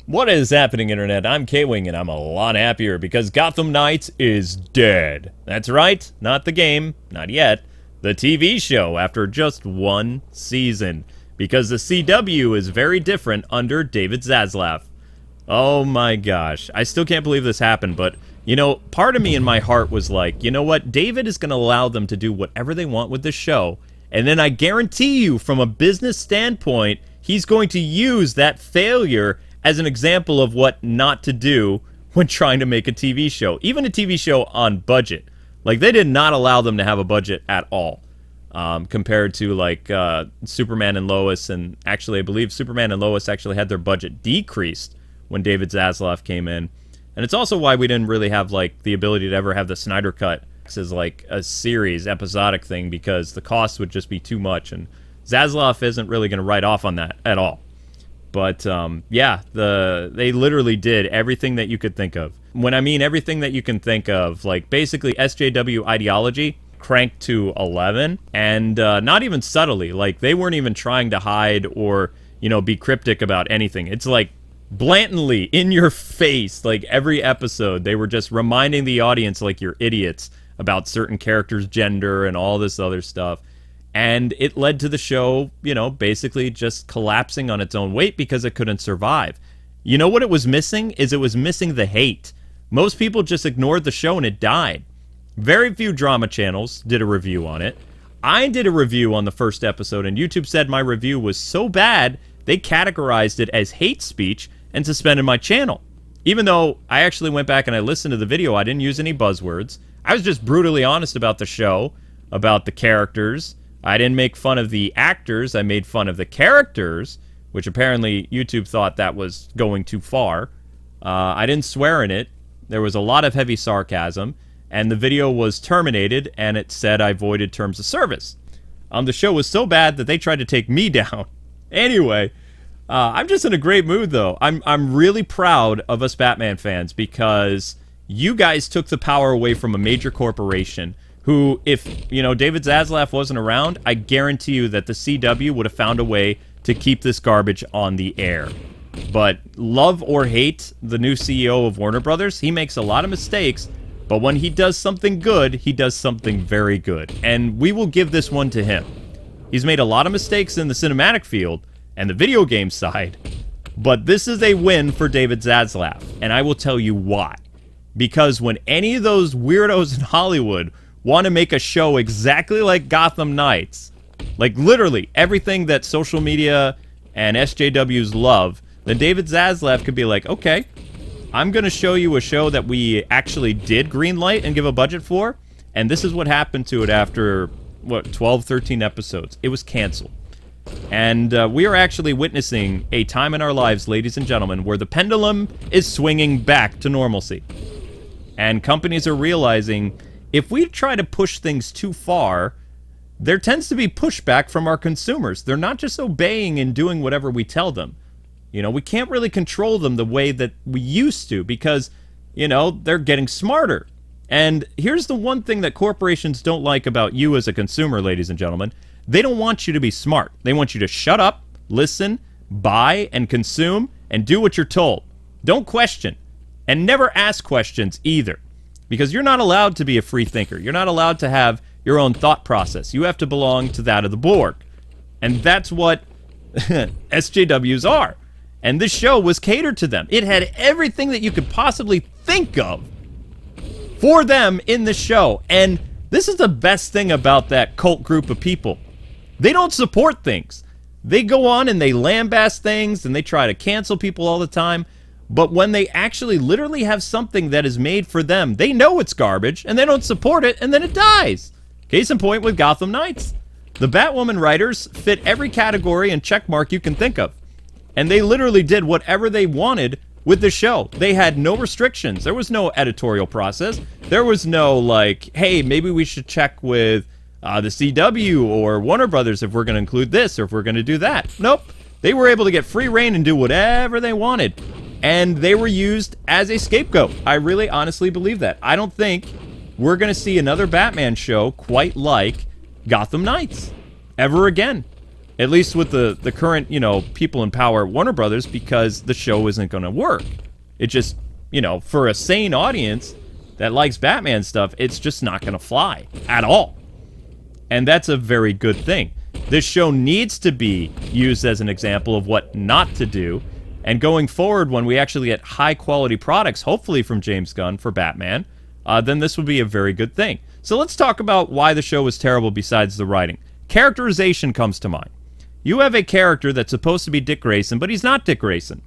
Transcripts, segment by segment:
What is happening, Internet? I'm K-Wing, and I'm a lot happier because Gotham Knights is dead. That's right, not the game, not yet. The TV show after just one season. Because the CW is very different under David Zaslav. Oh my gosh, I still can't believe this happened, but, you know, part of me in my heart was like, you know what, David is going to allow them to do whatever they want with the show, and then I guarantee you, from a business standpoint, he's going to use that failure as an example of what not to do when trying to make a TV show. Even a TV show on budget. Like, they did not allow them to have a budget at all. Compared to, like, Superman and Lois, and actually, I believe Superman and Lois actually had their budget decreased when David Zaslav came in. And it's also why we didn't really have, like, the ability to ever have the Snyder Cut as, like, a series, episodic thing, because the cost would just be too much, and Zaslav isn't really going to write off on that at all. But, yeah, they literally did everything that you could think of. When I mean everything that you can think of, like, basically SJW ideology cranked to 11, and not even subtly. Like, they weren't even trying to hide or, you know, be cryptic about anything. It's, like, blatantly in your face, like, every episode, they were just reminding the audience, like, you're idiots about certain characters' gender and all this other stuff. And it led to the show, you know, basically just collapsing on its own weight because it couldn't survive. You know what it was missing? Is it was missing the hate. Most people just ignored the show and it died. Very few drama channels did a review on it. I did a review on the first episode, and YouTube said my review was so bad, they categorized it as hate speech and suspended my channel. Even though I actually went back and I listened to the video, I didn't use any buzzwords. I was just brutally honest about the show, about the characters. I didn't make fun of the actors, I made fun of the characters, which apparently YouTube thought that was going too far. I didn't swear in it. There was a lot of heavy sarcasm, and the video was terminated, and it said I voided terms of service. The show was so bad that they tried to take me down. Anyway, I'm just in a great mood, though. I'm really proud of us Batman fans, because you guys took the power away from a major corporation who, if, you know, David Zaslav wasn't around, I guarantee you that the CW would have found a way to keep this garbage on the air. But love or hate the new CEO of Warner Brothers, he makes a lot of mistakes, but when he does something good, he does something very good. And we will give this one to him. He's made a lot of mistakes in the cinematic field and the video game side, but this is a win for David Zaslav, and I will tell you why. Because when any of those weirdos in Hollywood want to make a show exactly like Gotham Knights, like literally everything that social media and SJWs love, then David Zaslav could be like, okay, I'm going to show you a show that we actually did greenlight and give a budget for, and this is what happened to it after, what, 12, 13 episodes. It was canceled. And we are actually witnessing a time in our lives, ladies and gentlemen, where the pendulum is swinging back to normalcy. And companies are realizing, if we try to push things too far, there tends to be pushback from our consumers. They're not just obeying and doing whatever we tell them. You know, we can't really control them the way that we used to because, you know, they're getting smarter. And here's the one thing that corporations don't like about you as a consumer, ladies and gentlemen. They don't want you to be smart. They want you to shut up, listen, buy, and consume, and do what you're told. Don't question. And never ask questions either. Because you're not allowed to be a free thinker. You're not allowed to have your own thought process. You have to belong to that of the Borg. And that's what SJWs are. And this show was catered to them. It had everything that you could possibly think of for them in the show. And this is the best thing about that cult group of people. They don't support things. They go on and they lambaste things and they try to cancel people all the time. But when they actually literally have something that is made for them, they know it's garbage, and they don't support it, and then it dies. Case in point with Gotham Knights. The Batwoman writers fit every category and checkmark you can think of. And they literally did whatever they wanted with the show. They had no restrictions. There was no editorial process. There was no, like, hey, maybe we should check with the CW or Warner Brothers if we're going to include this or if we're going to do that. Nope. They were able to get free reign and do whatever they wanted. And they were used as a scapegoat. I really honestly believe that. I don't think we're going to see another Batman show quite like Gotham Knights ever again. At least with the current, you know, people in power at Warner Brothers, because the show isn't going to work. It just, you know, for a sane audience that likes Batman stuff, it's just not going to fly at all. And that's a very good thing. This show needs to be used as an example of what not to do. And going forward, when we actually get high-quality products, hopefully from James Gunn for Batman, then this would be a very good thing. So let's talk about why the show was terrible besides the writing. Characterization comes to mind. You have a character that's supposed to be Dick Grayson, but he's not Dick Grayson.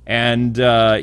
And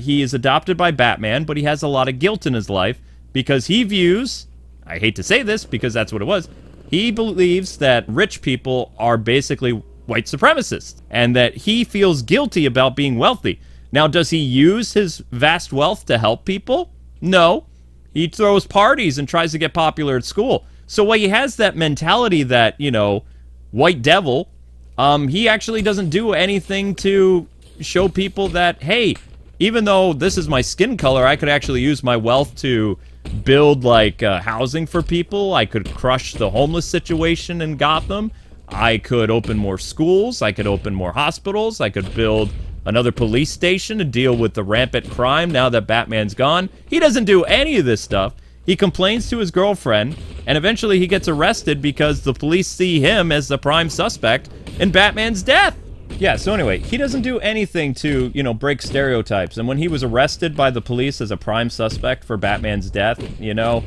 he is adopted by Batman, but he has a lot of guilt in his life because he views, I hate to say this because that's what it was, he believes that rich people are basically white supremacists and that he feels guilty about being wealthy. Now, does he use his vast wealth to help people? No. He throws parties and tries to get popular at school. So while he has that mentality that, you know, white devil, he actually doesn't do anything to show people that, hey, even though this is my skin color, I could actually use my wealth to build, like, housing for people. I could crush the homeless situation in Gotham. I could open more schools. I could open more hospitals. I could build another police station to deal with the rampant crime now that Batman's gone. He doesn't do any of this stuff. He complains to his girlfriend, and eventually he gets arrested because the police see him as the prime suspect in Batman's death. Yeah, so anyway, he doesn't do anything to, you know, break stereotypes. And when he was arrested by the police as a prime suspect for Batman's death, you know,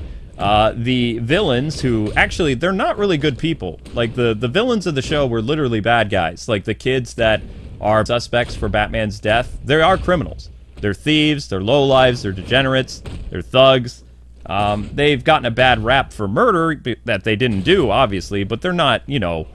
the villains, who actually, they're not really good people. Like, the villains of the show were literally bad guys. Like, the kids that are suspects for Batman's death, they are criminals. They're thieves, they're lowlives, they're degenerates, they're thugs. They've gotten a bad rap for murder that they didn't do, obviously, but they're not, you know,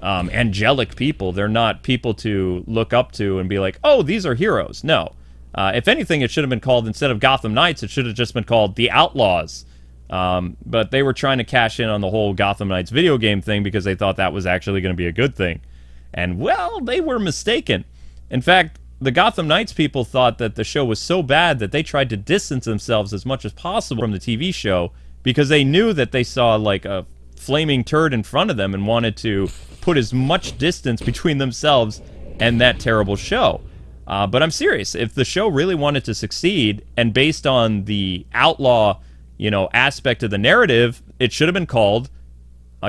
angelic people. They're not people to look up to and be like, oh, these are heroes. No. If anything, it should have been called, instead of Gotham Knights, it should have just been called The Outlaws. But they were trying to cash in on the whole Gotham Knights video game thing because they thought that was actually going to be a good thing. And, well, they were mistaken. In fact, the Gotham Knights people thought that the show was so bad that they tried to distance themselves as much as possible from the TV show because they knew that they saw, like, a flaming turd in front of them and wanted to put as much distance between themselves and that terrible show. But I'm serious. If the show really wanted to succeed, and based on the outlaw, you know, aspect of the narrative, it should have been called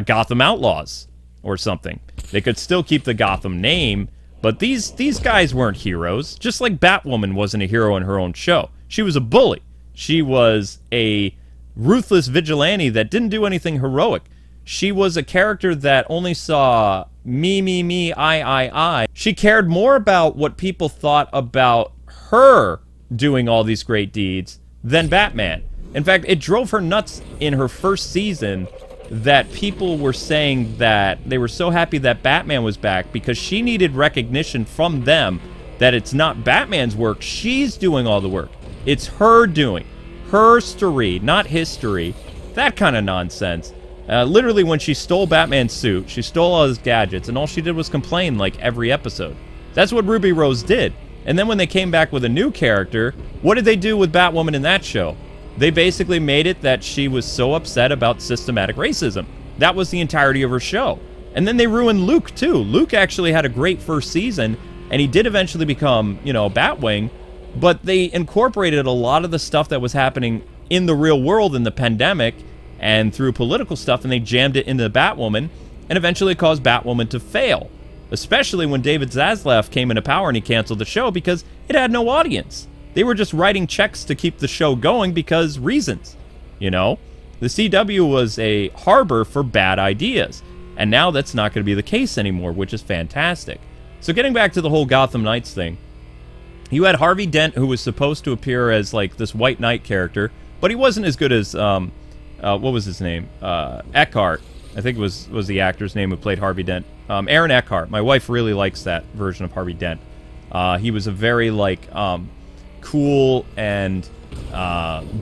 Gotham Outlaws or something. They could still keep the Gotham name, but these guys weren't heroes. Just like Batwoman wasn't a hero in her own show. She was a bully. She was a ruthless vigilante that didn't do anything heroic. She was a character that only saw me, I. She cared more about what people thought about her doing all these great deeds than Batman. In fact, it drove her nuts in her first season that people were saying that they were so happy that Batman was back because she needed recognition from them that it's not Batman's work, she's doing all the work. It's her doing. Her story, not history. That kind of nonsense. Literally, when she stole Batman's suit, she stole all his gadgets, and all she did was complain, like, every episode. That's what Ruby Rose did. And then when they came back with a new character, what did they do with Batwoman in that show? They basically made it that she was so upset about systematic racism. That was the entirety of her show. And then they ruined Luke, too. Luke actually had a great first season, and he did eventually become, you know, Batwing, but they incorporated a lot of the stuff that was happening in the real world in the pandemic and through political stuff, and they jammed it into Batwoman, and eventually caused Batwoman to fail. Especially when David Zaslav came into power and he canceled the show because it had no audience. They were just writing checks to keep the show going because reasons, you know? The CW was a harbor for bad ideas, and now that's not going to be the case anymore, which is fantastic. So getting back to the whole Gotham Knights thing, you had Harvey Dent, who was supposed to appear as, like, this White Knight character, but he wasn't as good as, what was his name? Eckhart. I think it was the actor's name who played Harvey Dent. Aaron Eckhart. My wife really likes that version of Harvey Dent. He was a very, like, cool and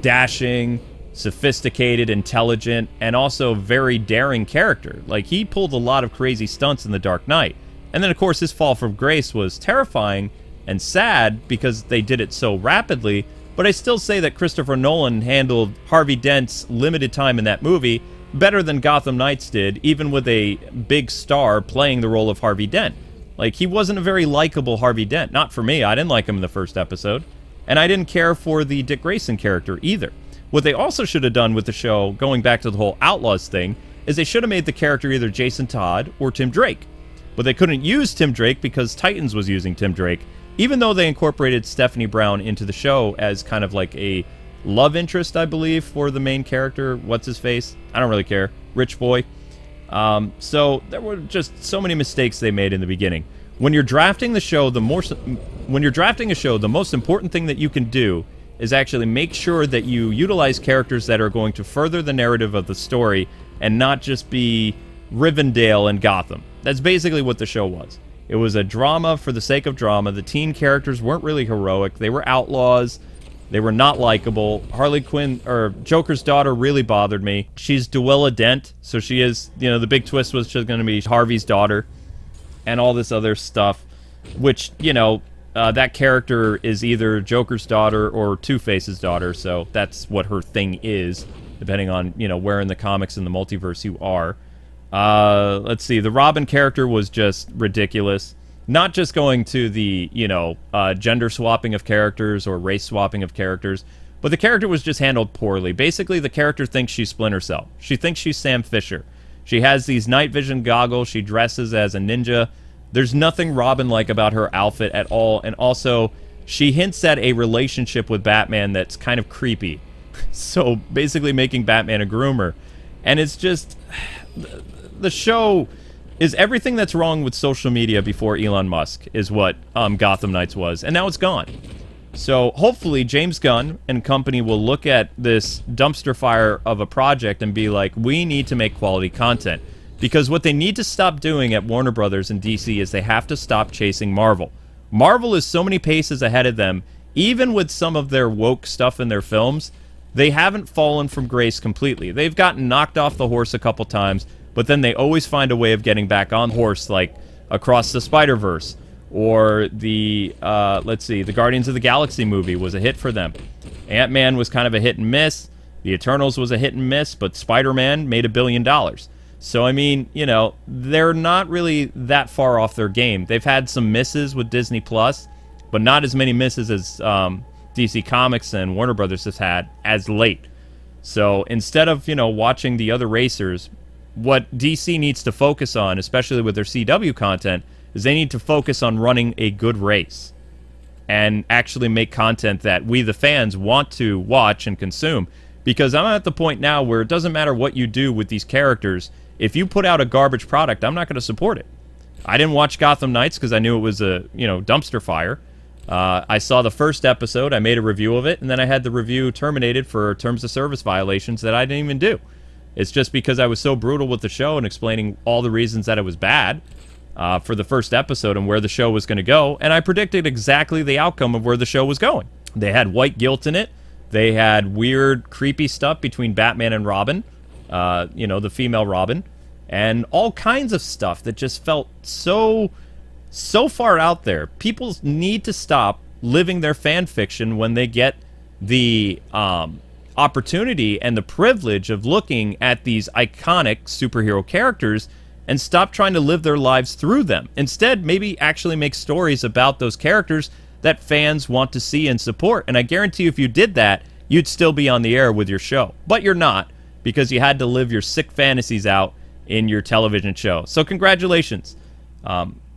dashing, sophisticated, intelligent, and also very daring character. Like, he pulled a lot of crazy stunts in The Dark Knight. And then, of course, his fall from grace was terrifying and sad because they did it so rapidly. But I still say that Christopher Nolan handled Harvey Dent's limited time in that movie better than Gotham Knights did, even with a big star playing the role of Harvey Dent. Like, he wasn't a very likable Harvey Dent. Not for me. I didn't like him in the first episode. And I didn't care for the Dick Grayson character either. What they also should have done with the show, going back to the whole Outlaws thing, is they should have made the character either Jason Todd or Tim Drake. But they couldn't use Tim Drake because Titans was using Tim Drake, even though they incorporated Stephanie Brown into the show as kind of like a love interest, I believe, for the main character. What's his face? I don't really care. Rich Boy. So there were just so many mistakes they made in the beginning. When you're drafting the show, the most important thing that you can do is actually make sure that you utilize characters that are going to further the narrative of the story and not just be Rivendell and Gotham. That's basically what the show was. It was a drama for the sake of drama. The teen characters weren't really heroic. They were outlaws. They were not likable. Harley Quinn, or Joker's daughter, really bothered me. She's Duella Dent, so she is, you know, the big twist was she's going to be Harvey's daughter and all this other stuff, which, you know, that character is either Joker's daughter or Two-Face's daughter, so that's what her thing is, depending on, you know, where in the comics and the multiverse you are. Let's see, the Robin character was just ridiculous. Not just going to the, you know, gender swapping of characters or race swapping of characters, but the character was just handled poorly. Basically, the character thinks she's Splinter Cell. She thinks she's Sam Fisher. She has these night vision goggles. She dresses as a ninja. There's nothing Robin-like about her outfit at all, and also, she hints at a relationship with Batman that's kind of creepy. So, basically making Batman a groomer. And it's just... The show is everything that's wrong with social media before Elon Musk, is what Gotham Knights was, and now it's gone. So, hopefully, James Gunn and company will look at this dumpster fire of a project and be like, we need to make quality content. Because what they need to stop doing at Warner Brothers and DC is they have to stop chasing Marvel. Marvel is so many paces ahead of them, even with some of their woke stuff in their films, they haven't fallen from grace completely. They've gotten knocked off the horse a couple times, but then they always find a way of getting back on the horse, like Across the Spider-Verse, or the, let's see, the Guardians of the Galaxy movie was a hit for them. Ant-Man was kind of a hit and miss. The Eternals was a hit and miss, but Spider-Man made $1 billion. So, I mean, you know, they're not really that far off their game. They've had some misses with Disney+, but not as many misses as DC Comics and Warner Brothers has had as late. So, instead of, you know, watching the other racers, what DC needs to focus on, especially with their CW content, is they need to focus on running a good race and actually make content that we, the fans, want to watch and consume. Because I'm at the point now where it doesn't matter what you do with these characters. If you put out a garbage product, I'm not going to support it. I didn't watch Gotham Knights because I knew it was a, you know, dumpster fire. I saw the first episode, I made a review of it, and then I had the review terminated for terms of service violations that I didn't even do. It's just because I was so brutal with the show and explaining all the reasons that it was bad for the first episode and where the show was going to go, and I predicted exactly the outcome of where the show was going. They had white guilt in it. They had weird, creepy stuff between Batman and Robin, you know, the female Robin, and all kinds of stuff that just felt so far out there. People need to stop living their fan fiction when they get the opportunity and the privilege of looking at these iconic superhero characters and stop trying to live their lives through them. Instead, maybe actually make stories about those characters that fans want to see and support. And I guarantee you, if you did that, you'd still be on the air with your show. But you're not, because you had to live your sick fantasies out in your television show. So congratulations.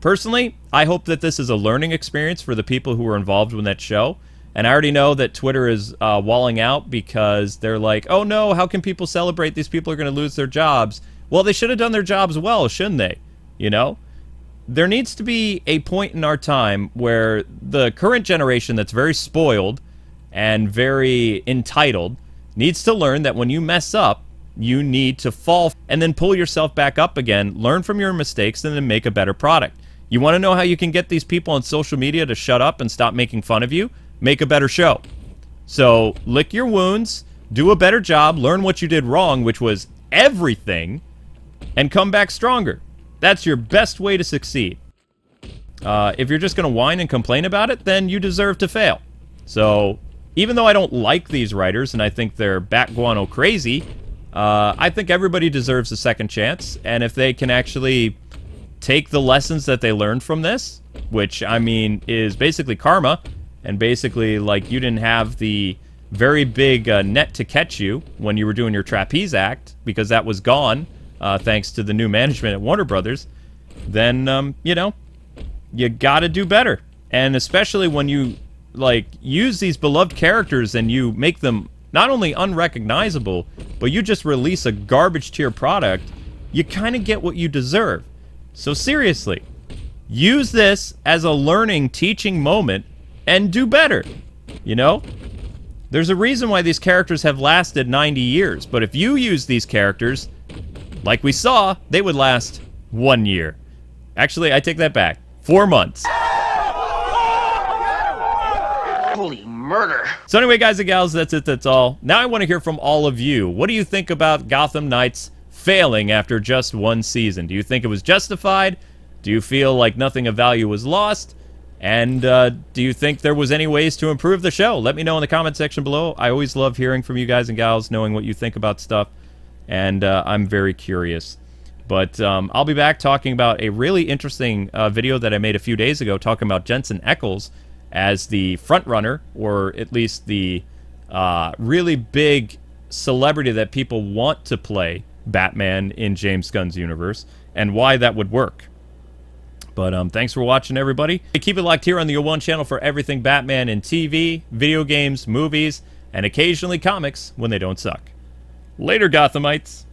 Personally, I hope that this is a learning experience for the people who were involved with that show. And I already know that Twitter is walling out because they're like, oh no, how can people celebrate? These people are going to lose their jobs. Well, they should have done their jobs well, shouldn't they? You know? There needs to be a point in our time where the current generation that's very spoiled and very entitled needs to learn that when you mess up, you need to fall and then pull yourself back up again, learn from your mistakes, and then make a better product. You want to know how you can get these people on social media to shut up and stop making fun of you? Make a better show. So, lick your wounds, do a better job, learn what you did wrong, which was everything, and come back stronger. That's your best way to succeed. If you're just going to whine and complain about it, then you deserve to fail. So, even though I don't like these writers and I think they're bat guano crazy, I think everybody deserves a second chance, and if they can actually take the lessons that they learned from this, which, I mean, is basically karma, and basically, like, you didn't have the very big net to catch you when you were doing your trapeze act, because that was gone, thanks to the new management at Warner Brothers, then, you know, you gotta do better. And especially when you, like, use these beloved characters and you make them not only unrecognizable, but you just release a garbage tier product, you kind of get what you deserve. So seriously, use this as a learning, teaching moment and do better, you know? There's a reason why these characters have lasted 90 years, but if you use these characters, like we saw, they would last 1 year. Actually, I take that back. 4 months. Holy murder. So anyway, guys and gals, that's it, that's all. Now I want to hear from all of you. What do you think about Gotham Knights failing after just 1 season? Do you think it was justified? Do you feel like nothing of value was lost? And do you think there was any ways to improve the show? Let me know in the comment section below. I always love hearing from you guys and gals, knowing what you think about stuff. And I'm very curious. But I'll be back talking about a really interesting video that I made a few days ago, talking about Jensen Ackles as the front runner, or at least the really big celebrity that people want to play Batman in James Gunn's universe, and why that would work. But thanks for watching, everybody. Keep it locked here on the O1 channel for everything Batman in TV, video games, movies, and occasionally comics when they don't suck. Later, Gothamites!